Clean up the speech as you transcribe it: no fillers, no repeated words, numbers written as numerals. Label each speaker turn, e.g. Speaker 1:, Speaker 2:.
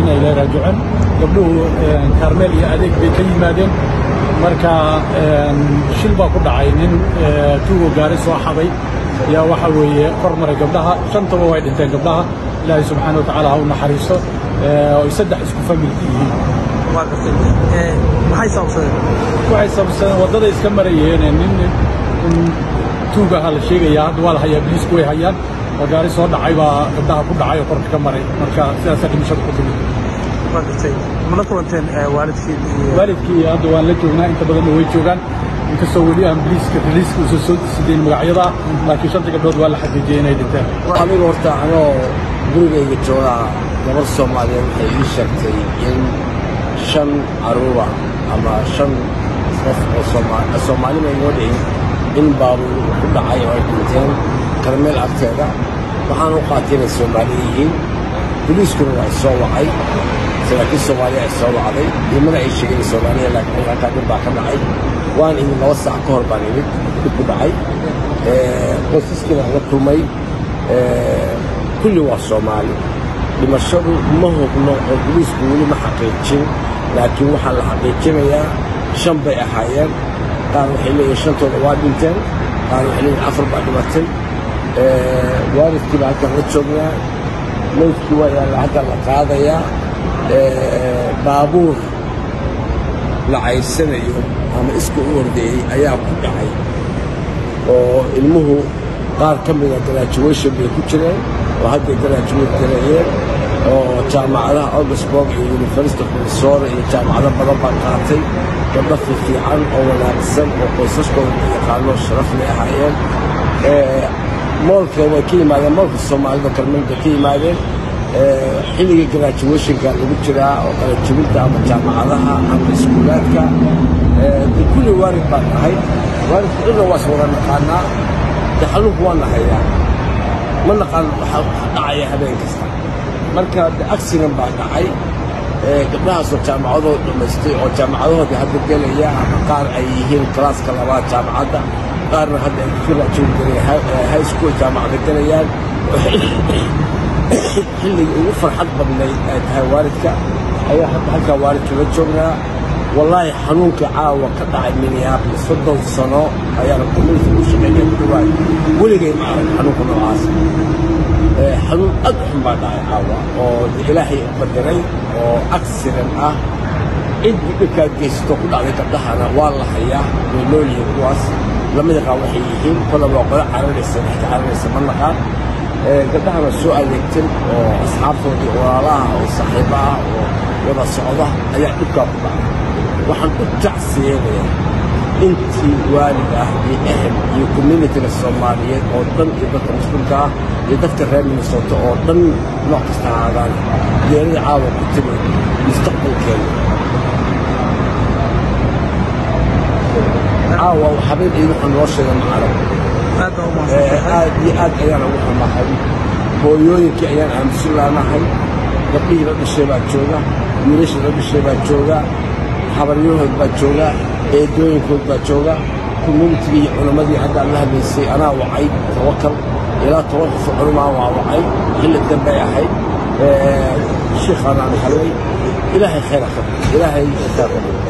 Speaker 1: وإنا إليه راجعون قبله كارميل يا أديك بكي مادين marka shil baa ku dhacay nin tuugo gaari soo xaday yaa waxa weeye kormaray gabdhaha shantaba way dhinteen gabdhaha ilaahay subxaanahu wa tacaala ha u naxariiso oo saddex isku familki yihiin
Speaker 2: waxay
Speaker 1: sababsadeen waddada iska marayeen nin tuugaha la sheegayaa hadda waa la hayaa biliisku way hayaan oo gaari soo dhacay baa gabdhaha ku dhacay oo korka ka maray marka sidaasaa dhimashada ku timid
Speaker 2: mana kulanteen
Speaker 1: waalidkii hadda waan la joognaa inta badanna way joogaan inkastoo weli aan biliiska usoo soo sideen magacyada laakiin shanta gabdhood waa la xaqiijiyey inay dhinteen
Speaker 3: anigu horta anoo gurigayga joogaa gabar soomaaliyeed waxay ii sheegtay in 5 caruura ama 5 qof oo soomaalima inoo dhicin in baabuur ku dhacay oo ay dhinteen karmeel agteeda waxaan u qaatay inay soomaali yihiin biliiskuna waa soo wacay لكن الصومالية السعودية عادي يمنع الشيء الصومالية لكن أنا كاتب باكنا عاي وأنا إني نوسع كهرباني كنت بعاي قصص كنا على كرمي كل واحد صومالي لما شروا ما هو البوليس بيقولوا ما حقيقتين لكن وحنا حقيقتين يا شنبة أحيان قالوا حلي شنطة واحد بنتين قالوا حلي عفر بعد مرتين وارد كذا كان رتشونا ليش كوا يا العقل هذا يا baabuur la caysanayo ama isku ordayay ayaa ku dhacay oo ilmuhu qaar ka mid ah graduation bay ku jireen oo hadda graduate gareeyeen oo jaamacadaha Augsburg iyo University of Minnesota iyo jaamacado badan baa qaatay gabdho fiican oo wanaagsan oo qoysaskooda yaqaano sharaf leh ahaayeen moolka way ka yimaadeen moolka Soomaalida kalmeelka ka yimaadeen xilliga graduation-ka lagu jiraa oo kala jibinta ama jaamacadaha ama iskuulaadka kulli waalid baan nahay waalidku cidna waa soo naqaanaa daxaluhu waa nahayaa ma naqaan waxa dhacaya habeen kasta marka accident baa dhacay gabdhahaasoo jaamacadooda dhamaystay oo jaamacadahooda hadda gelaya ama qaar ay yihiin kalaaska labaad jaamacadda qaarna hadda ay ku raajin high school jaamacada gelayaan xilliga ugu farxad badnayd ay tahay waalidka ayaa hadda halkaa waalidka la joognaa wallaahi xanuunka caawa ka dhacay Minneapolis 30 sano ayaana community u shaqeynaya ku dhawaad weligay ma arag xanuunka noocaas xanuun aad xun baa dhacay caawa oo ilaahay qadaray oo accident ah cid dhibkaa geysto ku dhacday gabdhahana waa la hayaa way noolyihiin kuwaas lama yaqaan waxay yihiin kolla waa qola cararaysa ma naqaan gabdhahana soo adeegteen oo asxaabtoodii walaalaha oo saaxiibaha oo wada socda ayaa dhibkaa ku dhacay waxaan u jacsiyeegayaa intii waalid ah iyo ehel iyo communityga Soomaaliyeed oo dhan iyo dadka muslimka ah iyo dadka reer Minnesota oo dhan nooc kasta ahaadaan geerida caawa ku timid mustaqbalkeena caawa xabiib iyo waxaan loo sheegay macalin aad iyo aad ayaan ugu xumahay hooyooyinkii ayaan aaminsan laanahay gabdhihii la dhashay baa jooga wiilashii la dhashay baa jooga habaryahood baa jooga eedooyinkood baa jooga communitygii iyo culammadii hadda la hadlaysay anaa wacay tawakal ilaa 10 qof culamaa waa wacay xilli dambe ay ahayd sheekhanaan xalay ilaahay khayr ha qabto ilaahay khayr ha qabto